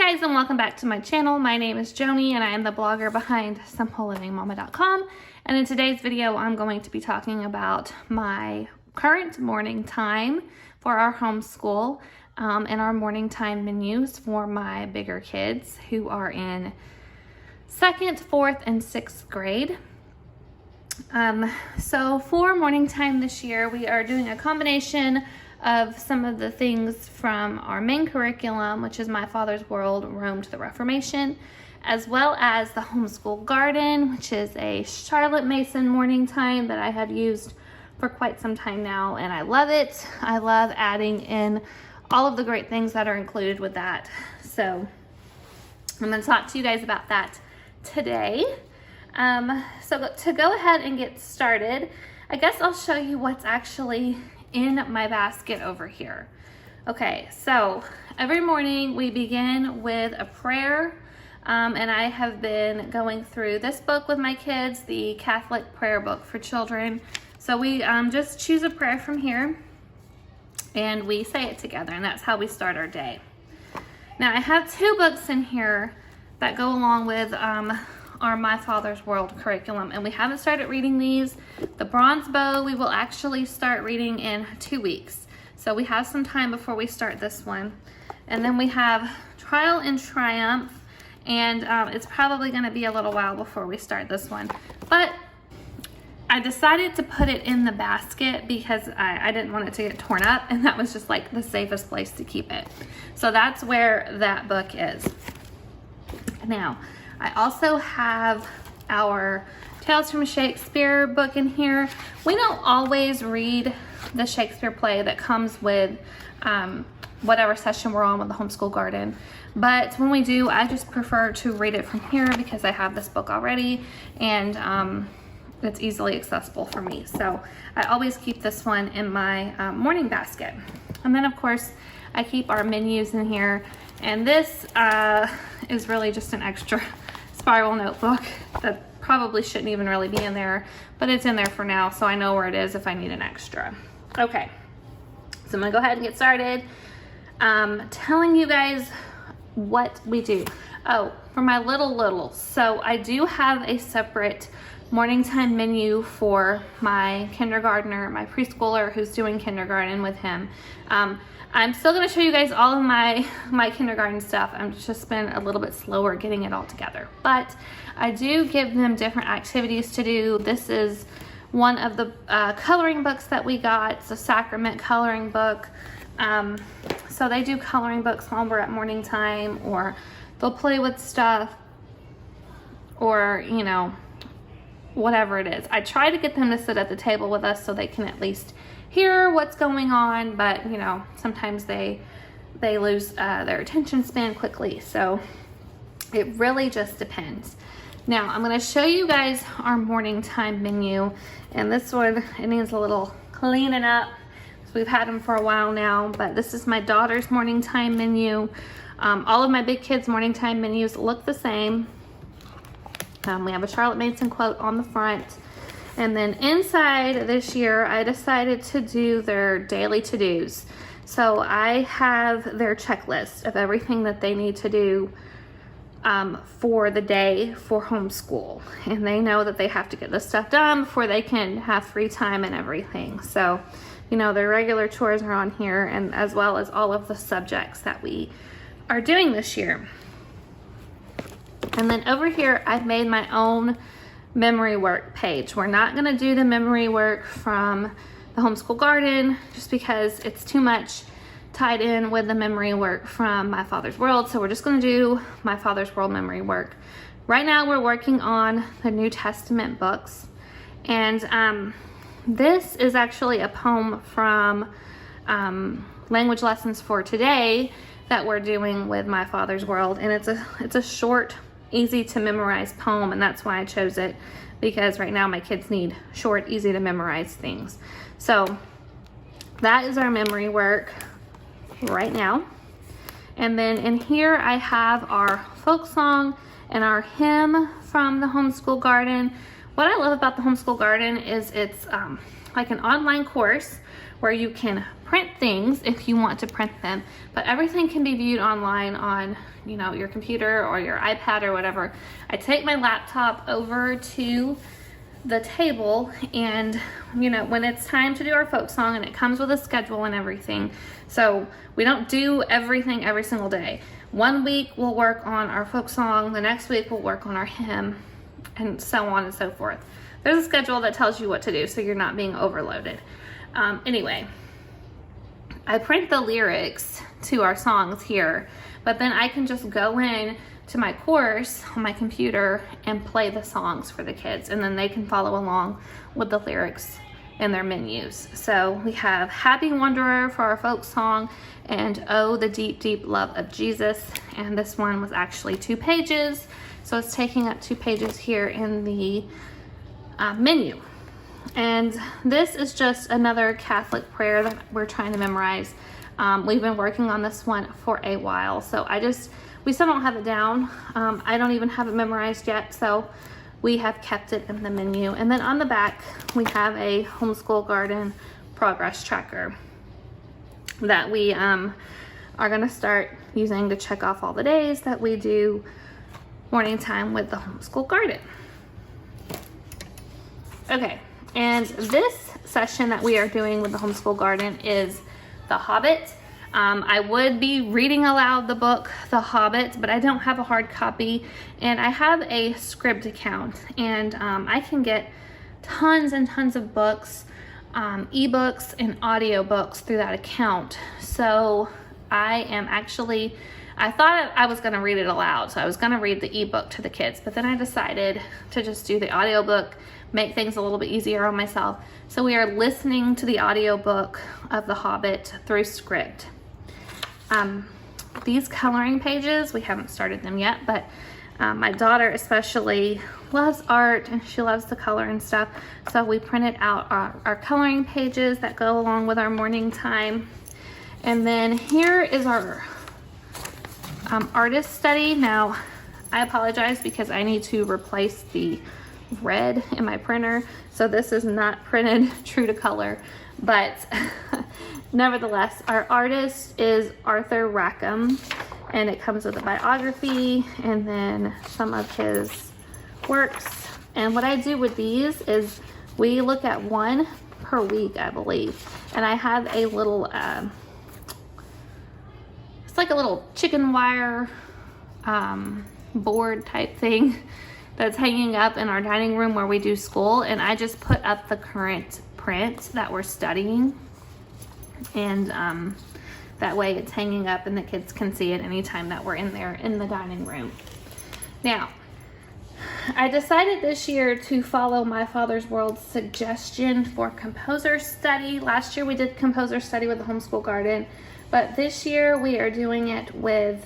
Hi guys, and welcome back to my channel. My name is Joanie and I am the blogger behind simplelivingmama.com, and in today's video I'm going to be talking about my current morning time for our homeschool and our morning time menus for my bigger kids who are in 2nd, 4th, and 6th grade. So for morning time this year, we are doing a combination of some of the things from our main curriculum, which is My Father's World, Rome to the Reformation, as well as the Homeschool Garden, which is a Charlotte Mason morning time that I have used for quite some time now, and I love it. I love adding in all of the great things that are included with that. So I'm going to talk to you guys about that today. So to go ahead and get started, I guess I'll show you what's actually in my basket over here. Okay, so every morning we begin with a prayer, and I have been going through this book with my kids, the Catholic Prayer Book for Children. So we just choose a prayer from here and we say it together, and that's how we start our day. Now I have two books in here that go along with our My Father's World curriculum, and we haven't started reading these. The Bronze Bow we will actually start reading in 2 weeks, so we have some time before we start this one. And then we have Trial and Triumph, and it's probably going to be a little while before we start this one, but I decided to put it in the basket because I didn't want it to get torn up, and that was just like the safest place to keep it. So that's where that book is. Now I also have our Tales from Shakespeare book in here. We don't always read the Shakespeare play that comes with whatever session we're on with the Homeschool Garden, but when we do, I just prefer to read it from here because I have this book already, and it's easily accessible for me. So I always keep this one in my morning basket. And then of course I keep our menus in here, and this is really just an extra spiral notebook that probably shouldn't even really be in there, but it's in there for now, so I know where it is if I need an extra. Okay, so I'm gonna go ahead and get started telling you guys what we do. Oh, for my littles, so I do have a separate morning time menu for my kindergartner, my preschooler who's doing kindergarten with him. I'm still going to show you guys all of my kindergarten stuff. I'm just been a little bit slower getting it all together, but I do give them different activities to do. This is one of the coloring books that we got. It's a Sacrament coloring book. So they do coloring books while we're at morning time, or they'll play with stuff, or you know, whatever it is. I try to get them to sit at the table with us so they can at least hear what's going on, but you know, sometimes they lose their attention span quickly, so it really just depends. Now I'm going to show you guys our morning time menu, and this one, it needs a little cleaning up. So we've had them for a while now, but this is my daughter's morning time menu. All of my big kids' morning time menus look the same. We have a Charlotte Mason quote on the front. And then inside this year, I decided to do their daily to-dos. So I have their checklist of everything that they need to do for the day for homeschool. And they know that they have to get this stuff done before they can have free time and everything. So, you know, their regular chores are on here, and as well as all of the subjects that we are doing this year. And then over here, I've made my own memory work page. We're not going to do the memory work from the Homeschool Garden just because it's too much tied in with the memory work from My Father's World. So we're just going to do My Father's World memory work. Right now we're working on the New Testament books, and this is actually a poem from Language Lessons for Today that we're doing with My Father's World, and it's a short, easy to memorize poem, and that's why I chose it, because right now my kids need short, easy to memorize things. So that is our memory work right now. And then in here I have our folk song and our hymn from the Homeschool Garden. What I love about the Homeschool Garden is it's like an online course where you can print things if you want to print them, but everything can be viewed online on, you know, your computer or your iPad or whatever. I take my laptop over to the table, and you know, when it's time to do our folk song, and it comes with a schedule and everything, so we don't do everything every single day. One week we'll work on our folk song, the next week we'll work on our hymn, and so on and so forth. There's a schedule that tells you what to do, so you're not being overloaded. Anyway, I print the lyrics to our songs here, but then I can just go in to my course on my computer and play the songs for the kids, and then they can follow along with the lyrics in their menus. So we have Happy Wanderer for our folk song, and Oh, the Deep, Deep Love of Jesus. And this one was actually 2 pages, so it's taking up 2 pages here in the menu. And this is just another Catholic prayer that we're trying to memorize. We've been working on this one for a while, so we still don't have it down. I don't even have it memorized yet, so we have kept it in the menu. And then on the back, we have a Homeschool Garden progress tracker that we are gonna start using to check off all the days that we do morning time with the Homeschool Garden. Okay, and this session that we are doing with the Homeschool Garden is The Hobbit. I would be reading aloud the book, The Hobbit, but I don't have a hard copy, and I have a Scribd account, and I can get tons and tons of books, ebooks and audiobooks through that account. So I thought I was gonna read it aloud, so I was gonna read the ebook to the kids, but then I decided to just do the audiobook, make things a little bit easier on myself. So we are listening to the audiobook of The Hobbit through Scribd. These coloring pages, we haven't started them yet, but my daughter especially loves art and she loves to color and stuff. So we printed out our coloring pages that go along with our morning time. And then here is our artist study. Now, I apologize because I need to replace the red in my printer. So this is not printed true to color, but nevertheless, our artist is Arthur Rackham, and it comes with a biography and then some of his works. And what I do with these is we look at one per week, I believe. And I have a little, it's like a little chicken wire board type thing that's hanging up in our dining room where we do school. And I just put up the current print that we're studying, and that way it's hanging up and the kids can see it anytime that we're in there in the dining room. Now, I decided this year to follow my Father's World suggestion for composer study. Last year we did composer study with the Homeschool Garden, but this year we are doing it with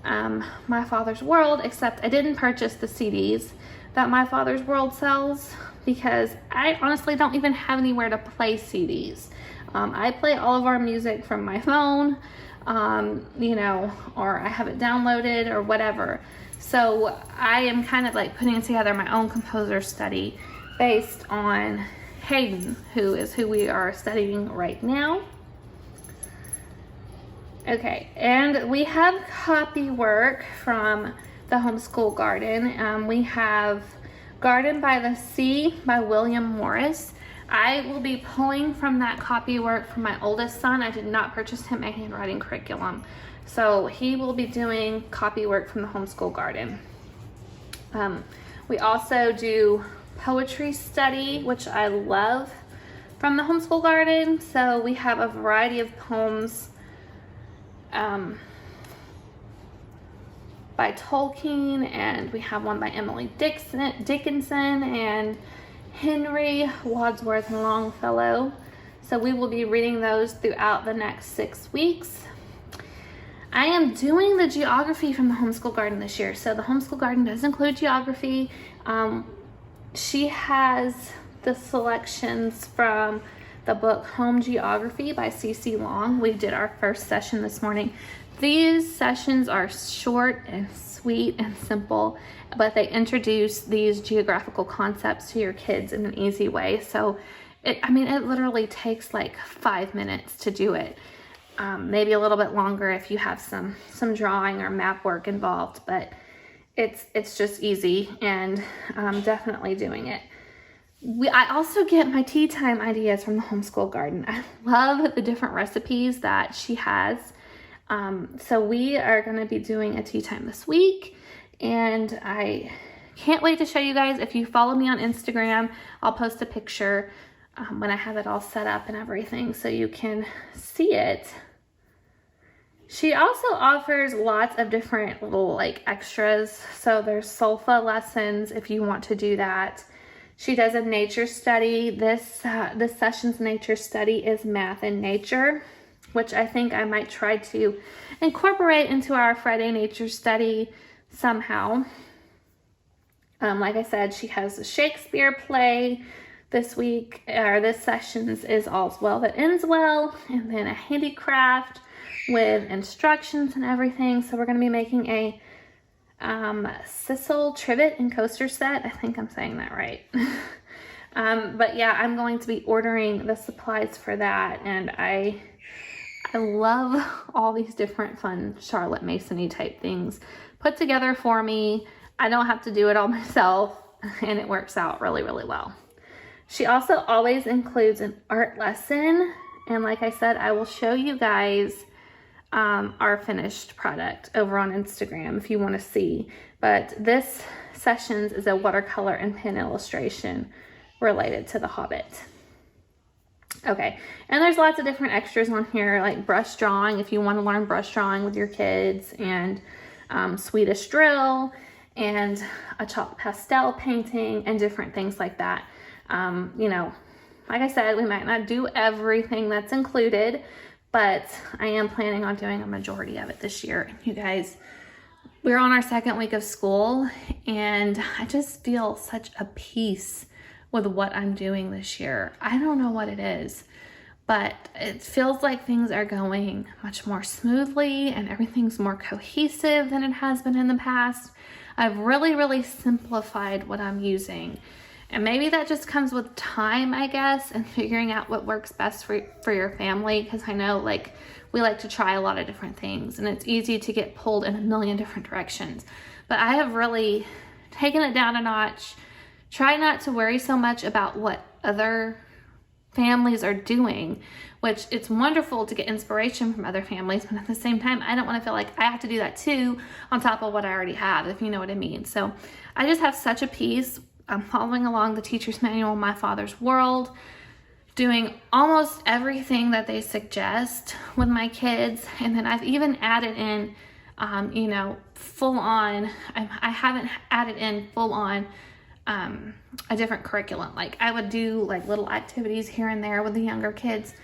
My Father's World, except I didn't purchase the CDs that My Father's World sells because I honestly don't even have anywhere to play CDs. I play all of our music from my phone, you know, or I have it downloaded or whatever. So I am kind of like putting together my own composer study based on Hayden, who is who we are studying right now. Okay, and we have copy work from the Homeschool Garden. We have Garden by the Sea by William Morris. I will be pulling from that copy work from my oldest son. I did not purchase him a handwriting curriculum, so he will be doing copy work from the Homeschool Garden. We also do poetry study, which I love, from the Homeschool Garden. So we have a variety of poems by Tolkien, and we have one by Emily Dickinson and Henry Wadsworth Longfellow. So we will be reading those throughout the next 6 weeks. I am doing the geography from the Homeschool Garden this year. So the Homeschool Garden does include geography. She has the selections from the book Home Geography by C.C. Long. We did our first session this morning. These sessions are short and sweet and simple, but they introduce these geographical concepts to your kids in an easy way. So I mean, it literally takes like 5 minutes to do it. Maybe a little bit longer if you have some drawing or map work involved, but it's just easy, and definitely doing it. I also get my tea time ideas from the Homeschool Garden. I love the different recipes that she has. So we are going to be doing a tea time this week, and I can't wait to show you guys. If you follow me on Instagram, I'll post a picture when I have it all set up and everything so you can see it. She also offers lots of different little like extras. So there's solfa lessons if you want to do that. She does a nature study. This session's nature study is math and nature, which I think I might try to incorporate into our Friday nature study somehow. Like I said, she has a Shakespeare play this week, or this session's is All's Well That Ends Well, and then a handicraft with instructions and everything. So we're going to be making a sisal trivet and coaster set. I think I'm saying that right. But yeah, I'm going to be ordering the supplies for that, and I love all these different fun Charlotte Mason-y type things put together for me. I don't have to do it all myself, and it works out really, really well. She also always includes an art lesson, and like I said, I will show you guys our finished product over on Instagram if you want to see. But this sessions is a watercolor and pen illustration related to The Hobbit. Okay, and there's lots of different extras on here, like brush drawing if you want to learn brush drawing with your kids, and Swedish drill, and a chalk pastel painting, and different things like that. You know, like I said, we might not do everything that's included, but I am planning on doing a majority of it this year. You guys, we're on our second week of school, and I just feel such a peace with what I'm doing this year. I don't know what it is, but it feels like things are going much more smoothly, and everything's more cohesive than it has been in the past. I've really, really simplified what I'm using. And maybe that just comes with time, I guess, and figuring out what works best for your family. Because I know, like, we like to try a lot of different things, and it's easy to get pulled in a million different directions. But I have really taken it down a notch. Try not to worry so much about what other families are doing, which it's wonderful to get inspiration from other families, but at the same time, I don't want to feel like I have to do that too on top of what I already have, if you know what I mean. So I just have such a peace. I'm following along the teacher's manual, My Father's World, doing almost everything that they suggest with my kids. And then I've even added in, you know, full on, I haven't added in full on a different curriculum. Like I would do like little activities here and there with the younger kids,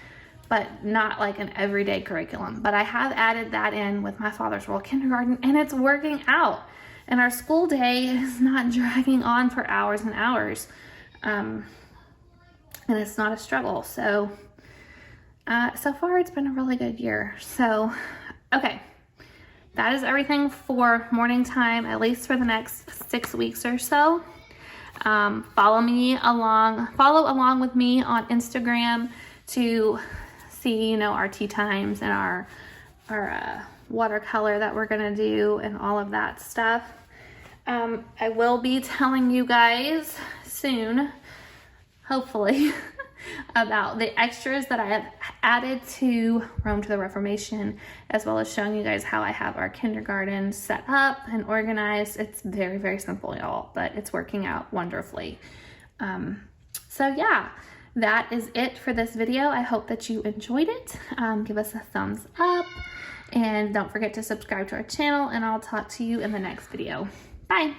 but not like an everyday curriculum. But I have added that in with My Father's World Kindergarten, and it's working out. And our school day is not dragging on for hours and hours. And it's not a struggle. So, so far it's been a really good year. So, okay. That is everything for morning time, at least for the next 6 weeks or so. Follow along with me on Instagram to see, you know, our tea times and our watercolor that we're gonna do and all of that stuff. I will be telling you guys soon, hopefully, about the extras that I have added to Rome to the Reformation, as well as showing you guys how I have our kindergarten set up and organized. It's very, very simple, y'all, but it's working out wonderfully. So yeah, that is it for this video. I hope that you enjoyed it. Give us a thumbs up, and don't forget to subscribe to our channel, and I'll talk to you in the next video. Bye.